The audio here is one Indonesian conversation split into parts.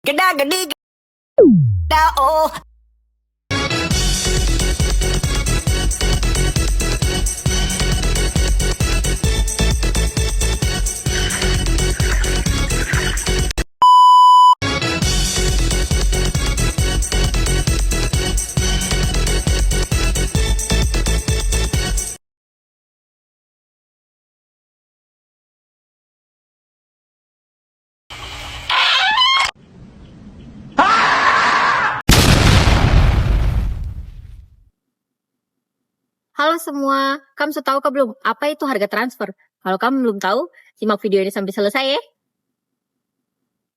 Geda gedi geda oh. Halo semua, kamu sudah tahu kah belum apa itu harga transfer? Kalau kamu belum tahu, simak video ini sampai selesai ya.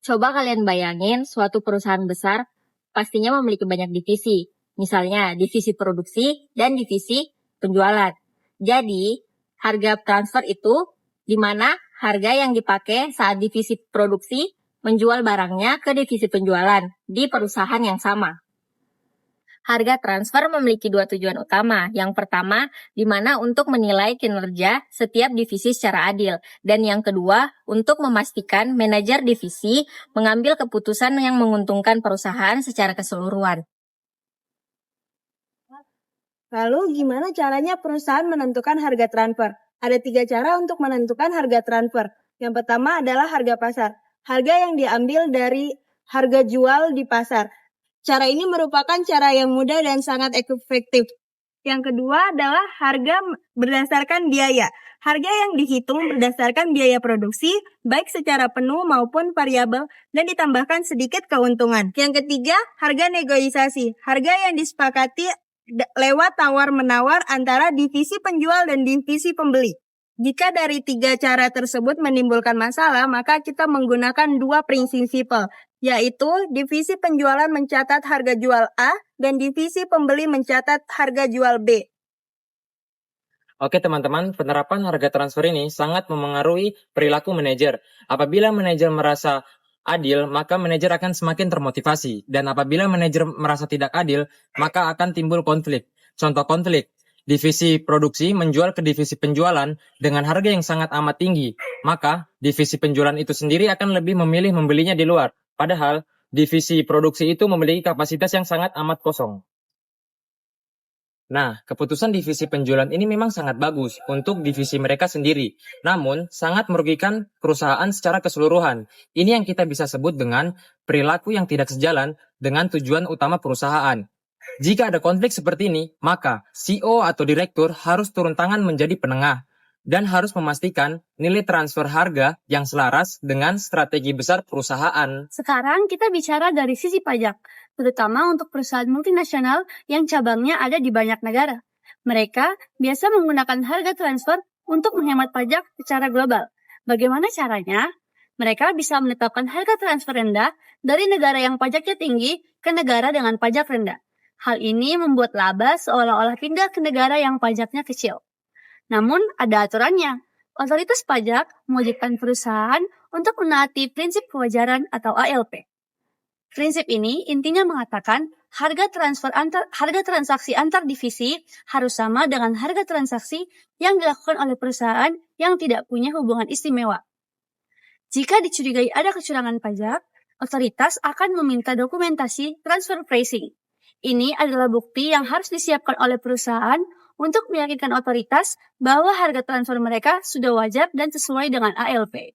Coba kalian bayangin suatu perusahaan besar pastinya memiliki banyak divisi. Misalnya divisi produksi dan divisi penjualan. Jadi, harga transfer itu di mana harga yang dipakai saat divisi produksi menjual barangnya ke divisi penjualan di perusahaan yang sama. Harga transfer memiliki dua tujuan utama. Yang pertama, di mana untuk menilai kinerja setiap divisi secara adil. Dan yang kedua, untuk memastikan manajer divisi mengambil keputusan yang menguntungkan perusahaan secara keseluruhan. Lalu gimana caranya perusahaan menentukan harga transfer? Ada 3 cara untuk menentukan harga transfer. Yang pertama adalah harga pasar. Harga yang diambil dari harga jual di pasar. Cara ini merupakan cara yang mudah dan sangat efektif. Yang kedua adalah harga berdasarkan biaya. Harga yang dihitung berdasarkan biaya produksi, baik secara penuh maupun variabel, dan ditambahkan sedikit keuntungan. Yang ketiga, harga negosiasi. Harga yang disepakati lewat tawar-menawar antara divisi penjual dan divisi pembeli. Jika dari 3 cara tersebut menimbulkan masalah, maka kita menggunakan 2 prinsip simpel, yaitu divisi penjualan mencatat harga jual A dan divisi pembeli mencatat harga jual B. Oke teman-teman, penerapan harga transfer ini sangat memengaruhi perilaku manajer. Apabila manajer merasa adil, maka manajer akan semakin termotivasi. Dan apabila manajer merasa tidak adil, maka akan timbul konflik. Contoh konflik, divisi produksi menjual ke divisi penjualan dengan harga yang sangat amat tinggi. Maka divisi penjualan itu sendiri akan lebih memilih membelinya di luar. Padahal divisi produksi itu memiliki kapasitas yang sangat amat kosong. Nah, keputusan divisi penjualan ini memang sangat bagus untuk divisi mereka sendiri, namun sangat merugikan perusahaan secara keseluruhan. Ini yang kita bisa sebut dengan perilaku yang tidak sejalan dengan tujuan utama perusahaan. Jika ada konflik seperti ini, maka CEO atau direktur harus turun tangan menjadi penengah dan harus memastikan nilai transfer harga yang selaras dengan strategi besar perusahaan. Sekarang kita bicara dari sisi pajak, terutama untuk perusahaan multinasional yang cabangnya ada di banyak negara. Mereka biasa menggunakan harga transfer untuk menghemat pajak secara global. Bagaimana caranya? Mereka bisa menetapkan harga transfer rendah dari negara yang pajaknya tinggi ke negara dengan pajak rendah. Hal ini membuat laba seolah-olah pindah ke negara yang pajaknya kecil. Namun ada aturannya. Otoritas pajak mewajibkan perusahaan untuk menaati prinsip kewajaran atau ALP. Prinsip ini intinya mengatakan harga transaksi antar divisi harus sama dengan harga transaksi yang dilakukan oleh perusahaan yang tidak punya hubungan istimewa. Jika dicurigai ada kecurangan pajak, otoritas akan meminta dokumentasi transfer pricing. Ini adalah bukti yang harus disiapkan oleh perusahaan untuk meyakinkan otoritas bahwa harga transfer mereka sudah wajib dan sesuai dengan ALP.